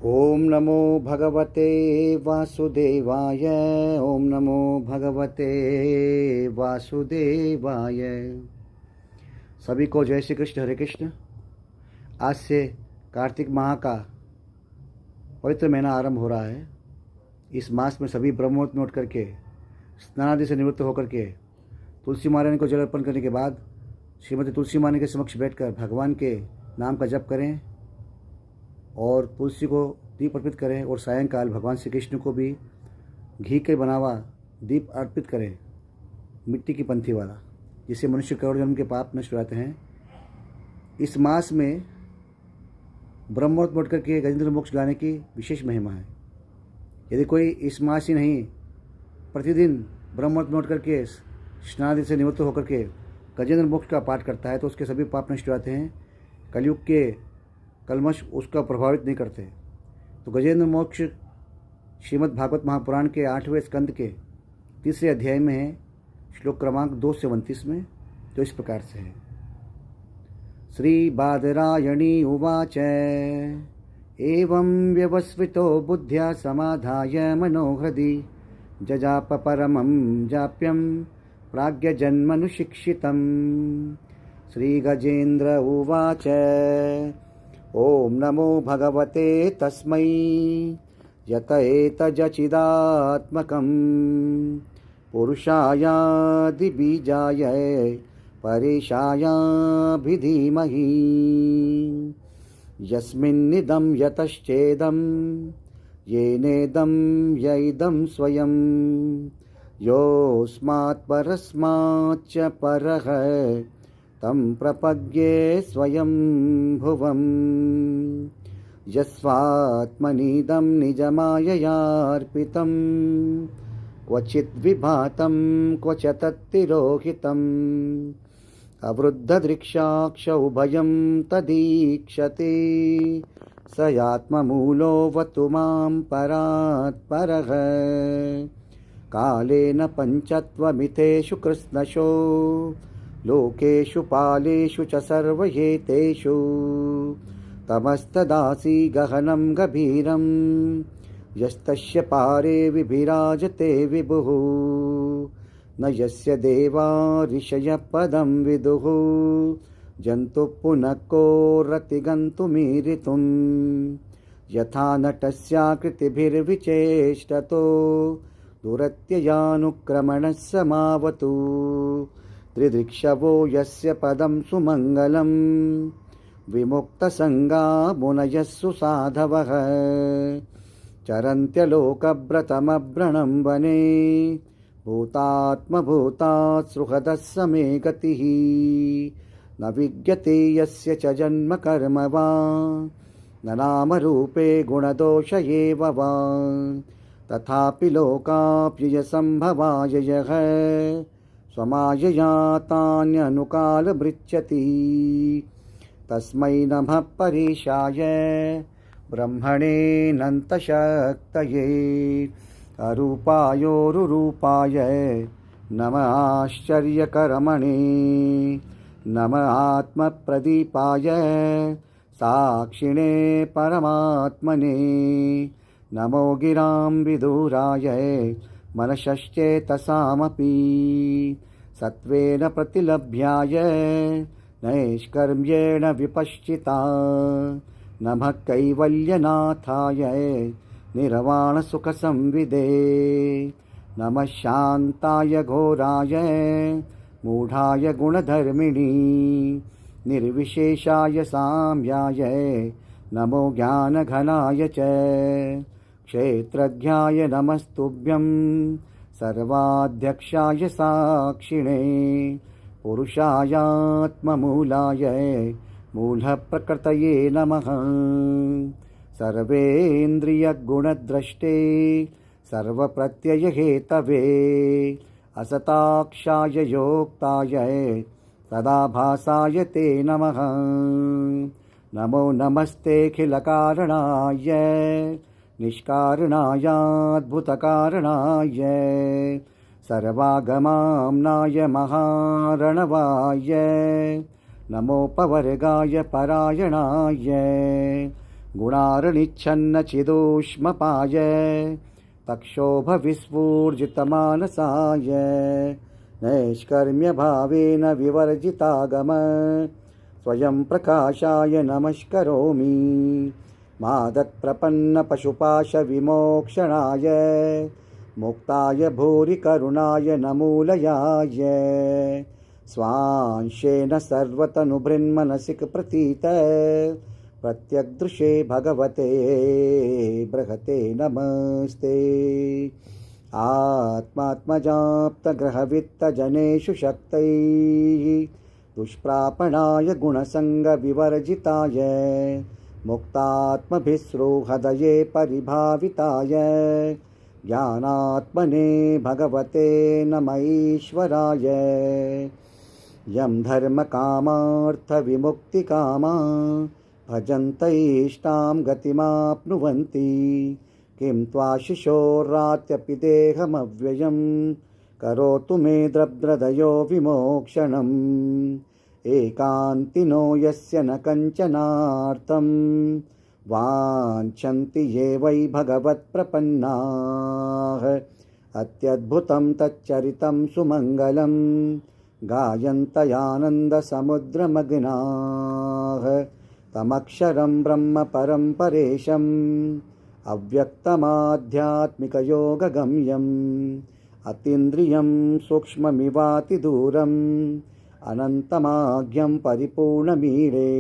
ओम नमो भगवते वासुदेवाय। ओम नमो भगवते वासुदेवाय। सभी को जय श्री कृष्ण, हरे कृष्ण। आज से कार्तिक माह का पवित्र महीना आरंभ हो रहा है। इस मास में सभी ब्रह्म मुहूर्त में उठ करके स्नान आदि से निवृत्त होकर के तुलसी महारानी को जल अर्पण करने के बाद श्रीमती तुलसी महारानी के समक्ष बैठकर भगवान के नाम का जप करें और तुलसी को दीप अर्पित करें। और सायंकाल भगवान श्री कृष्ण को भी घी के बना हुआ दीप अर्पित करें, मिट्टी की पंथी वाला, जिससे मनुष्य करोड़ जन्म के पाप नष्ट हो जाते हैं। इस मास में ब्रह्म मुहूर्त में उठ करके गजेंद्र मोक्ष गाने की विशेष महिमा है। यदि कोई इस मास ही नहीं, प्रतिदिन ब्रह्म मुहूर्त में उठ करके स्नान से निवृत्त होकर के गजेंद्र मोक्ष का पाठ करता है तो उसके सभी पाप नष्ट हो जाते हैं। कलयुग के कलमश उसका प्रभावित नहीं करते। तो गजेंद्र मोक्ष श्रीमद् भागवत महापुराण के 8वें स्कंद के 3रे अध्याय में है, श्लोक क्रमांक 2 से 29 में, जो इस प्रकार से है। श्री बादरायणी उवाच एवं व्यवस्वितो बुद्ध्या समाधाय मनोहृदि जजाप परमं जाप्यं प्राज्ञजन्मनुशिक्षितम्। श्री गजेंद्र उवाच ओम नमो भगवते तस्मै यत एतजचिदात्मकं पुरुषायादिबीजाय परेशायाभिधीमहि। यस्मिन्निदं यतश्चेदं येनेदं य इदं स्वयं योऽस्मात् परस्माच्च परः तं प्रपद्ये स्वयं भुवम्। यस्वात्मनीदं निजमाययार्पितं क्वचित् विभातं क्वच तत्तिरोहितम् अवृद्धदृक्षाक्ष उभयं तदीक्षते स यात्ममूलोऽवतु मां परात् परः। कालेन पञ्चत्वमितेषु कृत्स्नशो लोकेषु पालेषु च सर्वहेतेषु तमस्तदासी गहनं गभीरं यस्तस्य पारे विभिराजते विभुः। न यस्य देवा ऋषयः पदं विदुः जन्तुः पुनः को रतिगन्तुमीरितुं। यथा नटस्याकृतिभिर्विचेष्टतो दुरत्ययानुक्रमणः समावतु। त्रिदृक्षवो यस्य पदं सुमङ्गलं विमुक्तसङ्गा मुनयः सुसाधवः। चरन्त्यलोकव्रतमव्रणं वने भूतात्मभूतात् सुहृदः समे गतिः। न विद्यते यस्य च जन्म कर्म वा न नामरूपे गुणदोष एव वा। तथापि लोकाप्ययसम्भवाय यः स्वमायया तान्यनुकालमृच्छति। तस्मै नमः परेशाय ब्रह्मणेऽनन्तशक्तये अरूपायोरुरूपाय नमः आश्चर्यकर्मणे। नमः आत्मप्रदीपाय साक्षिणे परमात्मने। नमो गिरां विदुराय मनश्चेतसामपि सत्त्वेन प्रतिलभ्याय नैष्कर्म्येण विपश्चिता। नमः कैवल्यनाथाय निर्वाणसुखसंविदे। नमः शान्ताय घोराय मूढाय गुणधर्मिणि निर्विशेषाय साम्याय नमो ज्ञानघनाय च। क्षेत्रज्ञाय नमस्तुभ्यं सर्वाध्यक्षाय साक्षिणे पुरुषायात्ममूलाय मूलप्रकृतये नमः। सर्वेन्द्रियगुणद्रष्टे सर्वप्रत्ययहेतवे असताक्षाय योक्ताय सदाभासाय ते नमः। नमो नमस्तेऽखिलकारणाय निष्कारणायाद्भुतकारणाय सर्वागमाम्नाय महारणवाय नमोपवर्गाय परायणाय गुणार्निच्छन्न चिदूष्मपाय तक्षोभ विस्फूर्जितमानसाय नैष्कर्म्यभावेन विवर्जितागम स्वयं प्रकाशाय नमस्करोमि मादत्प्रपन्नपशुपाशविमोक्षणाय मुक्ताय भूरि करुणाय नमूलयाय स्वांशेन सर्वतनुभृन्मनसिकप्रतीत प्रत्यग्दृशे भगवते बृहते नमस्ते आत्मात्मजाप्तग्रहवित्तजनेषु शक्तैः दुष्प्रापणाय गुणसङ्गविवर्जिताय मुक्तात्मभिस्रुहृदये परिभाविताय ज्ञानात्मने भगवते नमईश्वराय यं धर्मकामार्थविमुक्तिकामा भजन्तैष्टां गतिमाप्नुवन्ति किं त्वाशिशोरात्यपि देहमव्ययं करोतु मे द्रव्रदयो विमोक्षणम् एकान्तिनो यस्य न कञ्चनार्थं वाञ्छन्ति ये वै भगवत्प्रपन्नाः अत्यद्भुतं तच्चरितं सुमङ्गलं गायन्तयानन्दसमुद्रमग्नाः तमक्षरं ब्रह्म परं परेशम् अव्यक्तमाध्यात्मिकयोगगम्यम् अतीन्द्रियं सूक्ष्ममिवातिदूरम् अनन्तमाज्ञं परिपूर्णमीरे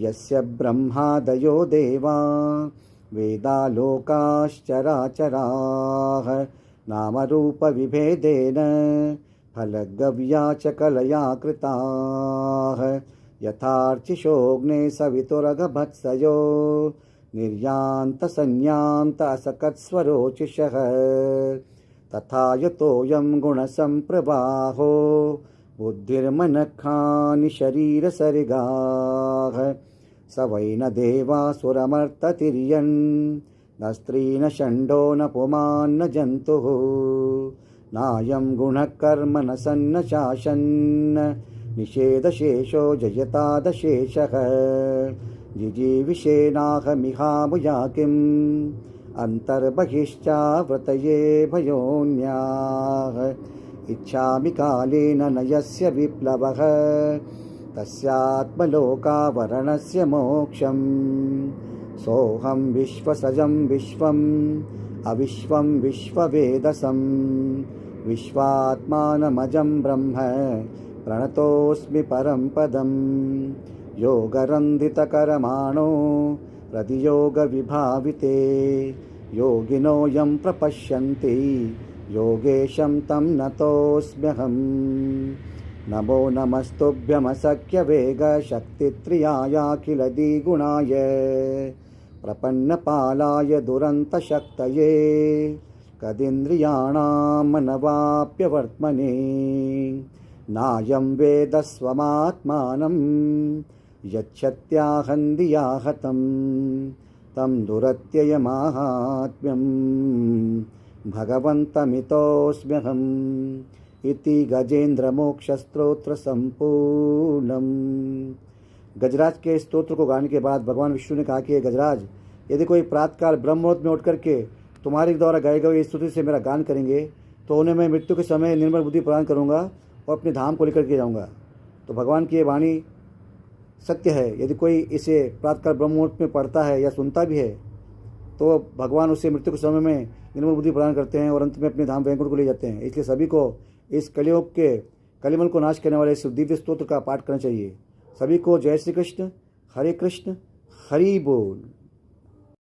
यस्य ब्रह्मादयो देवा वेदालोकाश्चराचराः नामरूपविभेदेन फलगव्या च कलया कृताः यथार्चिषोऽग्ने सवितुरगभत्सयो निर्यान्तसंयान्त असकत्स्वरोचिषः तथा यतोऽयं गुणसम्प्रवाहो बुद्धिर्मनखानि शरीरसर्गाः स वै न देवासुरमर्ततिर्यन् न स्त्री न षण्डो न पुमान् न जन्तुः नायं गुणः कर्म न सन्न शासन् निषेधशेषो जयतादशेषः जिजीविषेणाहमिहामुया किम् अन्तर्बहिश्चावृतये भयोन्याः इच्छामि कालेन न यस्य विप्लवः तस्यात्मलोकावरणस्य मोक्षम् सोऽहं विश्वसजं विश्वम् अविश्वं विश्ववेदसं विश्वात्मानमजं ब्रह्म प्रणतोऽस्मि परं पदम् योगरन्धितकरमाणो हृदियोगविभाविते योगिनो यं प्रपश्यन्ति योगेशं तं नतोऽस्म्यहम् नमो नमस्तुभ्यमसख्यवेगशक्तित्रियायाखिलदिगुणाय प्रपन्नपालाय दुरन्तशक्तये कदिन्द्रियाणां मनवाप्यवर्त्मने नायं वेदस्वमात्मानं यच्छत्याहन्दियाहतं तं दुरत्ययमाहात्म्यं भगवन्तमितोऽस्म्यहम् इति गजेंद्रमोक्षस्तोत्र संपूर्णम। गजराज के स्तोत्र को गाने के बाद भगवान विष्णु ने कहा कि गजराज, यदि कोई प्रातःकाल ब्रह्म मुहूर्त में उठ करके तुम्हारे द्वारा गाए गए इस स्तुति से मेरा गान करेंगे तो उन्हें मैं मृत्यु के समय निर्मल बुद्धि प्रदान करूंगा और अपने धाम को लेकर के जाऊंगा। तो भगवान की ये वाणी सत्य है। यदि कोई इसे प्रातःकाल ब्रह्म मुहूर्त में पढ़ता है या सुनता भी है तो भगवान उसे मृत्यु के समय में निर्मल बुद्धि प्रदान करते हैं और अंत में अपने धाम वैकुंठ को ले जाते हैं। इसलिए सभी को इस कलियुग के कलिमल को नाश करने वाले इस दिव्य स्तोत्र का पाठ करना चाहिए। सभी को जय श्री कृष्ण, हरे बोल।